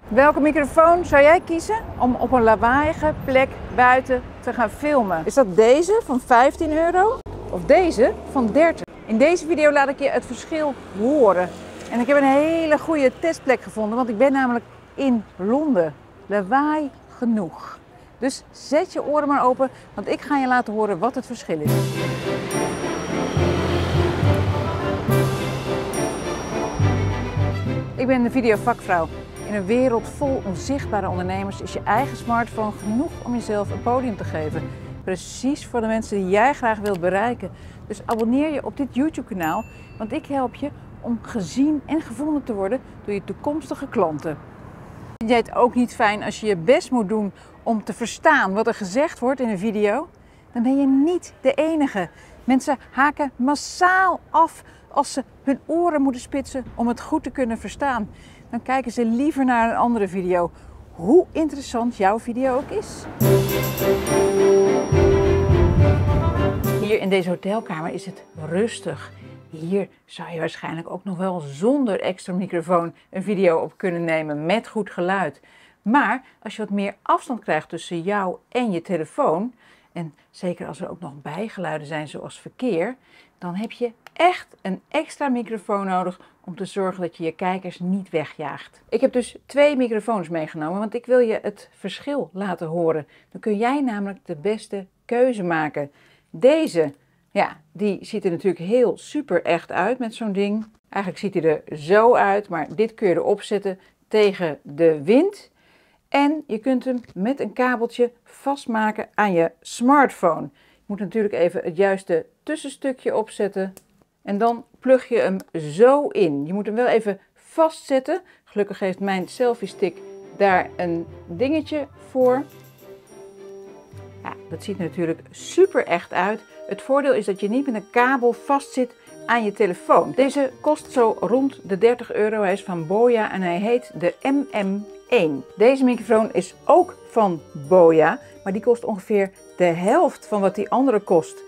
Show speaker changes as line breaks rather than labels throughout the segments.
Welke microfoon zou jij kiezen om op een lawaaiige plek buiten te gaan filmen? Is dat deze van 15 euro of deze van 30? In deze video laat ik je het verschil horen. En ik heb een hele goede testplek gevonden, want ik ben namelijk in Londen. Lawaai genoeg. Dus zet je oren maar open, want ik ga je laten horen wat het verschil is. Ik ben de videovakvrouw. In een wereld vol onzichtbare ondernemers is je eigen smartphone genoeg om jezelf een podium te geven. Precies voor de mensen die jij graag wilt bereiken. Dus abonneer je op dit YouTube kanaal, want ik help je om gezien en gevonden te worden door je toekomstige klanten. Vind jij het ook niet fijn als je je best moet doen om te verstaan wat er gezegd wordt in een video? Dan ben je niet de enige. Mensen haken massaal af als ze hun oren moeten spitsen om het goed te kunnen verstaan. Dan kijken ze liever naar een andere video, hoe interessant jouw video ook is. Hier in deze hotelkamer is het rustig. Hier zou je waarschijnlijk ook nog wel zonder extra microfoon een video op kunnen nemen met goed geluid. Maar als je wat meer afstand krijgt tussen jou en je telefoon, en zeker als er ook nog bijgeluiden zijn zoals verkeer, dan heb je echt een extra microfoon nodig om te zorgen dat je je kijkers niet wegjaagt. Ik heb dus 2 microfoons meegenomen, want ik wil je het verschil laten horen. Dan kun jij namelijk de beste keuze maken. Deze, ja, die ziet er natuurlijk heel super echt uit met zo'n ding. Eigenlijk ziet hij er zo uit, maar dit kun je erop zetten tegen de wind. En je kunt hem met een kabeltje vastmaken aan je smartphone. Je moet natuurlijk even het juiste tussenstukje opzetten. En dan plug je hem zo in. Je moet hem wel even vastzetten. Gelukkig heeft mijn selfie stick daar een dingetje voor. Ja, dat ziet er natuurlijk super echt uit. Het voordeel is dat je niet met een kabel vastzit aan je telefoon. Deze kost zo rond de 30 euro. Hij is van Boya en hij heet de MM1. Deze microfoon is ook van Boya, maar die kost ongeveer de helft van wat die andere kost.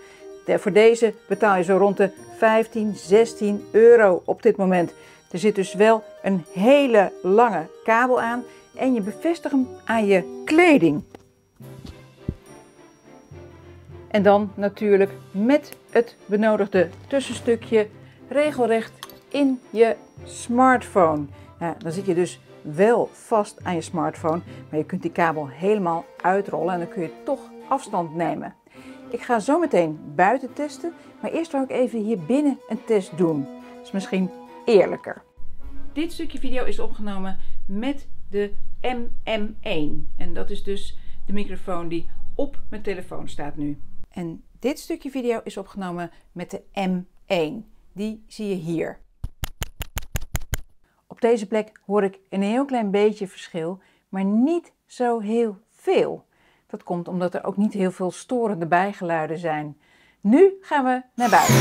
Voor deze betaal je zo rond de 15, 16 euro op dit moment. Er zit dus wel een hele lange kabel aan en je bevestigt hem aan je kleding. En dan natuurlijk met het benodigde tussenstukje regelrecht in je smartphone. Ja, dan zit je dus wel vast aan je smartphone, maar je kunt die kabel helemaal uitrollen en dan kun je toch afstand nemen. Ik ga zo meteen buiten testen, maar eerst wil ik even hier binnen een test doen. Dat is misschien eerlijker. Dit stukje video is opgenomen met de MM1 en dat is dus de microfoon die op mijn telefoon staat nu. En dit stukje video is opgenomen met de M1. Die zie je hier. Op deze plek hoor ik een heel klein beetje verschil, maar niet zo heel veel. Dat komt omdat er ook niet heel veel storende bijgeluiden zijn. Nu gaan we naar buiten.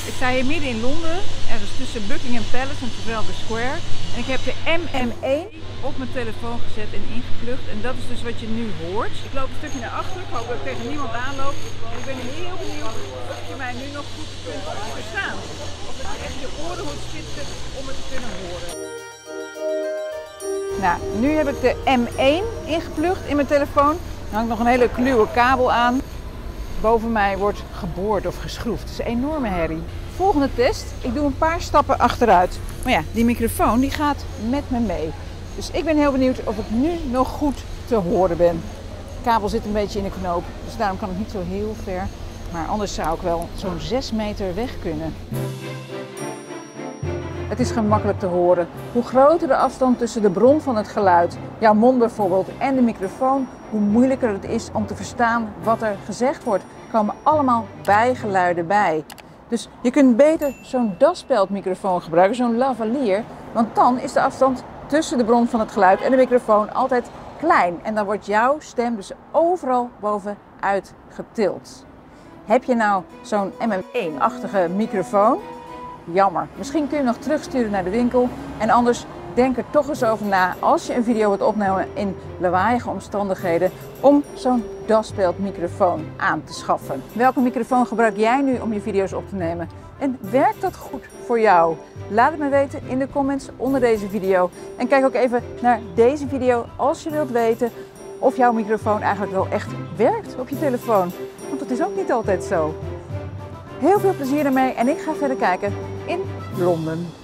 Ik sta hier midden in Londen, ergens tussen Buckingham Palace en Trafalgar Square. En ik heb de MM1 op mijn telefoon gezet en ingeplukt. En dat is dus wat je nu hoort. Ik loop een stukje naar achter, ik hoop dat ik tegen niemand aanloop. En ik ben heel benieuwd of je mij nu nog goed kunt verstaan. Of dat je echt je oren moet spitsen om het te kunnen horen. Nou, nu heb ik de M1 ingeplucht in mijn telefoon. Er hangt nog een hele kluwe kabel aan. Boven mij wordt geboord of geschroefd. Het is een enorme herrie. Volgende test. Ik doe een paar stappen achteruit. Maar ja, die microfoon die gaat met me mee. Dus ik ben heel benieuwd of ik nu nog goed te horen ben. De kabel zit een beetje in de knoop, dus daarom kan ik niet zo heel ver. Maar anders zou ik wel zo'n 6 meter weg kunnen. Het is gemakkelijk te horen. Hoe groter de afstand tussen de bron van het geluid, jouw mond bijvoorbeeld, en de microfoon, hoe moeilijker het is om te verstaan wat er gezegd wordt. Er komen allemaal bijgeluiden bij. Dus je kunt beter zo'n daspeldmicrofoon gebruiken, zo'n lavalier, want dan is de afstand tussen de bron van het geluid en de microfoon altijd klein. En dan wordt jouw stem dus overal bovenuit getild. Heb je nou zo'n MM1-achtige microfoon? Jammer. Misschien kun je hem nog terugsturen naar de winkel en anders denk er toch eens over na als je een video wilt opnemen in lawaaiige omstandigheden om zo'n daspeelmicrofoon aan te schaffen. Welke microfoon gebruik jij nu om je video's op te nemen? En werkt dat goed voor jou? Laat het me weten in de comments onder deze video. En kijk ook even naar deze video als je wilt weten of jouw microfoon eigenlijk wel echt werkt op je telefoon. Want dat is ook niet altijd zo. Heel veel plezier ermee en ik ga verder kijken in Londen.